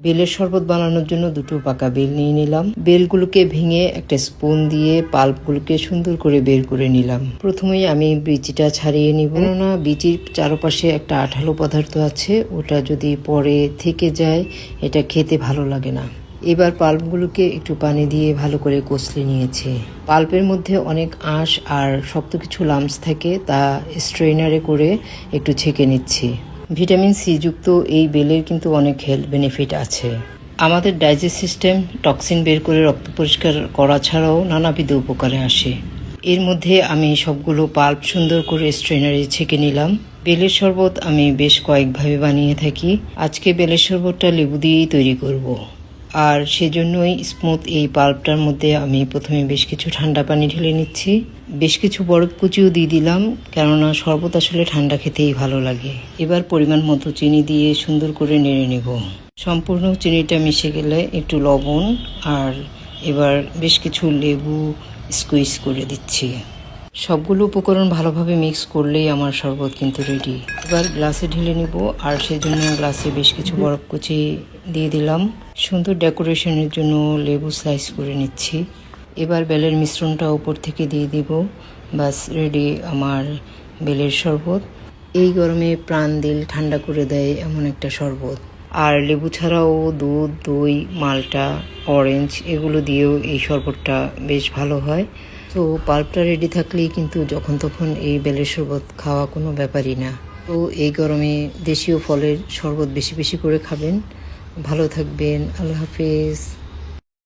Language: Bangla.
বেলের শরবত বানানোর জন্য দুটো পাকা বেল নিয়ে নিলাম। বেলগুলোকে ভেঙে একটা স্পুন দিয়ে পাল্পগুলোকে সুন্দর করে বের করে নিলাম। প্রথমেই আমি বিচিটা ছাড়িয়ে নিব, কেননা বিচির চারপাশে একটা আঠালো পদার্থ আছে, ওটা যদি পরে থেকে যায় এটা খেতে ভালো লাগে না। এবার পাল্পগুলোকে একটু পানি দিয়ে ভালো করে কষলে নিয়েছি। পাল্পের মধ্যে অনেক আঁশ আর শক্ত কিছু লাম্পস থাকে, তা স্ট্রেনারে করে একটু ছেঁকে নিচ্ছি। ভিটামিন সি যুক্ত এই বেলের কিন্তু অনেক হেলথ বেনিফিট আছে। আমাদের ডাইজেস্ট সিস্টেম টক্সিন বের করে রক্ত পরিষ্কার করা ছাড়াও নানাবিধ উপকারে আসে। এর মধ্যে আমি সবগুলো পাল্প সুন্দর করে স্ট্রেনারে ছেঁকে নিলাম। বেলের শরবত আমি বেশ কয়েকভাবে বানিয়ে থাকি। আজকে বেলের শরবতটা লেবু দিয়েই তৈরি করব। আর সেজন্যই স্মুথ এই পাল্পটার মধ্যে আমি প্রথমে বেশ কিছু ঠান্ডা পানি ঢেলে নিচ্ছি। বেশ কিছু বরফ কুচিও দিয়ে দিলাম, কেননা শরবত আসলে ঠান্ডা খেতেই ভালো লাগে। এবার পরিমাণ মতো চিনি দিয়ে সুন্দর করে নেড়ে নেব। সম্পূর্ণ চিনিটা মিশে গেলে একটু লবণ আর এবার বেশ কিছু লেবু স্কুইজ করে দিচ্ছি। সবগুলো উপকরণ ভালোভাবে মিক্স করলেই আমার শরবত কিন্তু রেডি। এবার গ্লাসে ঢেলে নিব, আর সেজন্য গ্লাসে বেশ কিছু বরফ কুচি দিয়ে দিলাম। সুন্দর ডেকোরেশনের জন্য লেবু স্লাইস করে নিচ্ছি। এবার বেলের মিশ্রণটা উপর থেকে দিয়ে দিব। বাস রেডি আমার বেলের শরবত। এই গরমে প্রাণ দিল ঠান্ডা করে দেয় এমন একটা শরবত। আর লেবু ছাড়াও দুধ, দই, মাল্টা, অরেঞ্জ এগুলো দিয়েও এই শরবতটা বেশ ভালো হয়। তো পাল্পটা রেডি থাকলেই কিন্তু যখন তখন এই বেলের শরবত খাওয়া কোনো ব্যাপারই না। তো এই গরমে দেশীয় ফলের শরবত বেশি বেশি করে খাবেন। ভালো থাকবেন। আল্লাহ হাফেজ।